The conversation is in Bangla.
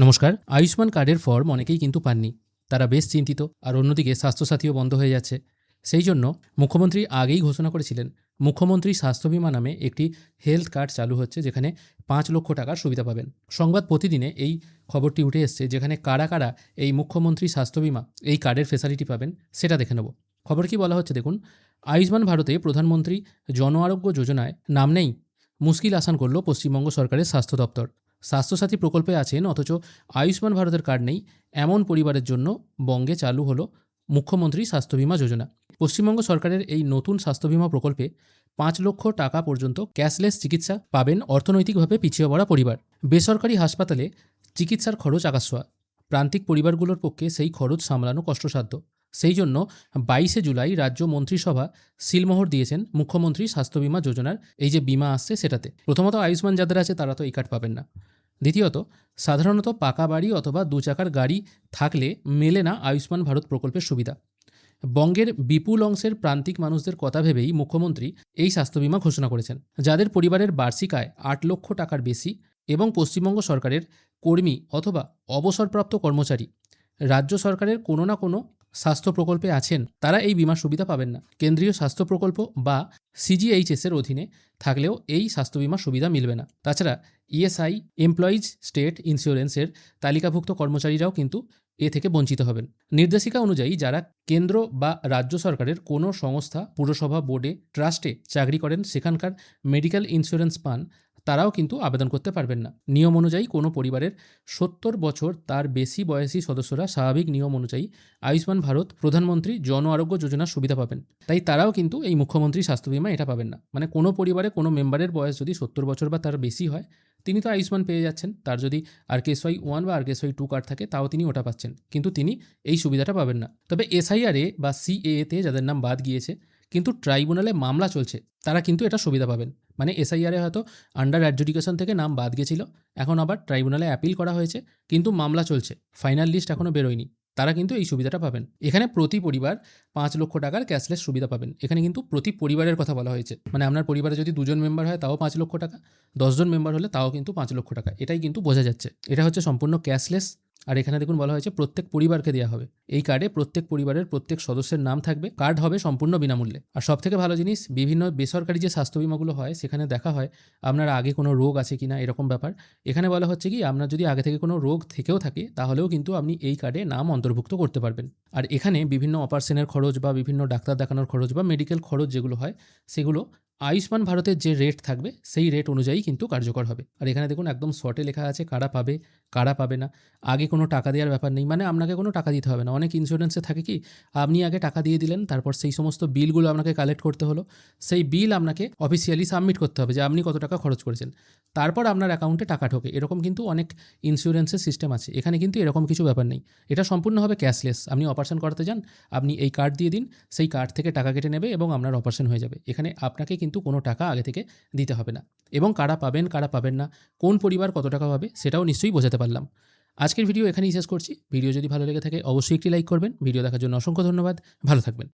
নমস্কার। আয়ুষ্মান কার্ডের ফর্ম অনেকেই কিন্তু পাননি। তারা বেশ চিন্তিত। আর অন্যদিকে স্বাস্থ্যসাথীও বন্ধ হয়ে যাচ্ছে। সেই জন্য মুখ্যমন্ত্রী আগেই ঘোষণা করেছিলেন, মুখ্যমন্ত্রী স্বাস্থ্য বিমা নামে একটি হেলথ কার্ড চালু হচ্ছে, যেখানে ৫ লক্ষ টাকার সুবিধা পাবেন। সংবাদ প্রতিদিনে এই খবরটি উঠে এসছে, যেখানে কারা কারা এই মুখ্যমন্ত্রী স্বাস্থ্য বিমা এই কার্ডের ফেসিলিটি পাবেন সেটা দেখে নেব। খবর কি বলা হচ্ছে দেখুন। আয়ুষ্মান ভারতে প্রধানমন্ত্রী জন আরোগ্য যোজনায় নাম নেই, মুশকিল আসান করল পশ্চিমবঙ্গ সরকারের স্বাস্থ্য দপ্তর। স্বাস্থ্যসাথী প্রকল্পে আছেন অথচ আয়ুষ্মান ভারতের কার্ড নেই, এমন পরিবারের জন্য বঙ্গে চালু হলো মুখ্যমন্ত্রী স্বাস্থ্য বিমা যোজনা। পশ্চিমবঙ্গ সরকারের এই নতুন স্বাস্থ্য বিমা প্রকল্পে ৫ লক্ষ টাকা পর্যন্ত ক্যাশলেস চিকিৎসা পাবেন অর্থনৈতিকভাবে পিছিয়ে পড়া পরিবার। বেসরকারি হাসপাতালে চিকিৎসার খরচ আকাশছোঁয়া। প্রান্তিক পরিবারগুলোর পক্ষে সেই খরচ সামলানো কষ্টসাধ্য। সেই জন্য ২২শে জুলাই রাজ্য মন্ত্রিসভা সিলমোহর দিয়েছেন মুখ্যমন্ত্রী স্বাস্থ্য বিমা যোজনার এই যে বিমা আসছে সেটাতে। প্রথমত আয়ুষ্মান যাদের আছে তারা তো এই কার্ড পাবেন না। দ্বিতীয়ত, সাধারণত পাকা বাড়ি অথবা ২ চাকার গাড়ি থাকলে মেলে না আয়ুষ্মান ভারত প্রকল্পের সুবিধা। বঙ্গের বিপুল অংশের প্রান্তিক মানুষদের কথা ভেবেই মুখ্যমন্ত্রী এই স্বাস্থ্য বিমা ঘোষণা করেছেন। যাদের পরিবারের বার্ষিক আয় ৮ লক্ষ টাকার বেশি এবং পশ্চিমবঙ্গ সরকারের কর্মী অথবা অবসরপ্রাপ্ত কর্মচারী রাজ্য সরকারের কোনো না কোনো স্বাস্থ্য প্রকল্পে আছেন, তারা এই বিমার সুবিধা পাবেন না। কেন্দ্রীয় স্বাস্থ্য প্রকল্প বা সিজিএইচএসের অধীনে থাকলেও এই স্বাস্থ্য বিমার সুবিধা মিলবে না। তাছাড়া ইএসআই, এমপ্লয়িজ স্টেট ইন্স্যুরেন্সের তালিকাভুক্ত কর্মচারীরাও কিন্তু এ থেকে বঞ্চিত হবেন। নির্দেশিকা অনুযায়ী যারা কেন্দ্র বা রাজ্য সরকারের কোনো সংস্থা, পুরসভা, বোর্ডে, ট্রাস্টে চাকরি করেন, সেখানকার মেডিকেল ইন্স্যুরেন্স পান, তারাও কিন্তু আবেদন করতে পারবেন না। নিয়ম অনুযায়ী কোনো পরিবারের ৭০ বছর তার বেশি বয়সী সদস্যরা স্বাভাবিক নিয়ম অনুযায়ী আয়ুষ্মান ভারত প্রধানমন্ত্রী জন আরোগ্য যোজনার সুবিধা পাবেন। তাই তারাও কিন্তু এই মুখ্যমন্ত্রী স্বাস্থ্য বিমা এটা পাবেন না। মানে কোনো পরিবারে কোনো মেম্বারের বয়স যদি ৭০ বছর বা তার বেশি হয়, তিনি তো আয়ুষ্মান পেয়ে যাচ্ছেন। তার যদি আরকেএসওয়াই 1 বা আরকেএসওয়াই 2 কার্ড থাকে, তাও তিনি ওটা পাচ্ছেন, কিন্তু তিনি এই সুবিধাটা পাবেন না। তবে এসআইআরে বা সিএএতে যাদের নাম বাদ গিয়েছে কিন্তু ট্রাইব্যুনালে মামলা চলছে, তারা কিন্তু এটা সুবিধা পাবেন। মানে এসআইআরে হয়তো আন্ডার অ্যাডজুডিকেশন থেকে নাম বাদ গেছিল, এখন আবার ট্রাইব্যুনালে অ্যাপিল করা হয়েছে, কিন্তু মামলা চলছে, ফাইনাল লিস্ট এখনও বেরোয়নি, তারা কিন্তু এই সুবিধাটা পাবেন। এখানে প্রতি পরিবার ৫ লক্ষ টাকার ক্যাশলেস সুবিধা পাবেন। এখানে কিন্তু প্রতি পরিবারের কথা বলা হয়েছে। মানে আপনার পরিবারে যদি ২ জন মেম্বার হয় তাও ৫ লক্ষ টাকা, ১০ জন মেম্বার হলে তাও কিন্তু ৫ লক্ষ টাকা। এটাই কিন্তু বোঝা যাচ্ছে, এটা হচ্ছে সম্পূর্ণ ক্যাশলেস। আর এখানে দেখুন বলা হয়েছে প্রত্যেক পরিবারকে দেওয়া হবে। এই কার্ডে প্রত্যেক পরিবারের প্রত্যেক সদস্যের নাম থাকবে। কার্ড হবে সম্পূর্ণ বিনামূল্যে। আর সবথেকে ভালো জিনিস, বিভিন্ন বেসরকারি যে স্বাস্থ্য বিমাগুলো হয় সেখানে দেখা হয় আপনার আগে কোনো রোগ আছে কিনা, এরকম ব্যাপার। এখানে বলা হচ্ছে কি, আপনার যদি আগে থেকে কোনো রোগ থেকেও থাকে তাহলেও কিন্তু আপনি এই কার্ডে নাম অন্তর্ভুক্ত করতে পারবেন। আর এখানে বিভিন্ন অপারেশনের খরচ বা বিভিন্ন ডাক্তার দেখানোর খরচ বা মেডিকেল খরচ যেগুলো হয়, সেগুলো আয়ুষ্মান ভারতের যে রেট থাকবে সেই রেট অনুযায়ী কিন্তু কার্যকর হবে। আর এখানে দেখুন একদম শর্টে লেখা আছে কারা পাবে কারা পাবে না। আগে কোনো টাকা দেওয়ার ব্যাপার নেই, মানে আপনাকে কোনো টাকা দিতে হবে না। অনেক ইন্স্যুরেন্সে থাকে কি, আপনি আগে টাকা দিয়ে দিলেন, তারপর সেই সমস্ত বিলগুলো আপনাকে কালেক্ট করতে হলো, সেই বিল আপনাকে অফিসিয়ালি সাবমিট করতে হবে যে আপনি কত টাকা খরচ করেছেন, তারপর আপনার অ্যাকাউন্টে টাকা ঢোকে। এরকম কিন্তু অনেক ইন্স্যুরেন্সের সিস্টেম আছে। এখানে কিন্তু এরকম কিছু ব্যাপার নেই, এটা সম্পূর্ণ হবে ক্যাশলেস। আপনি অপারেশন করাতে যান, আপনি এই কার্ড দিয়ে দিন, সেই কার্ড থেকে টাকা কেটে নেবে এবং আপনার অপারেশন হয়ে যাবে। এখানে আপনাকে কিন্তু কোনো টাকা আগে থেকে দিতে হবে না। এবং কারা পাবেন কারা পাবেন না, কোন পরিবার কত টাকা পাবে, সেটাও নিশ্চয়ই বোঝাতে পারলাম। আজকের ভিডিও এখানেই শেষ করছি। ভিডিও যদি ভালো লেগে থাকে অবশ্যই একটি লাইক করবেন। ভিডিও দেখার জন্য অসংখ্য ধন্যবাদ। ভালো থাকবেন।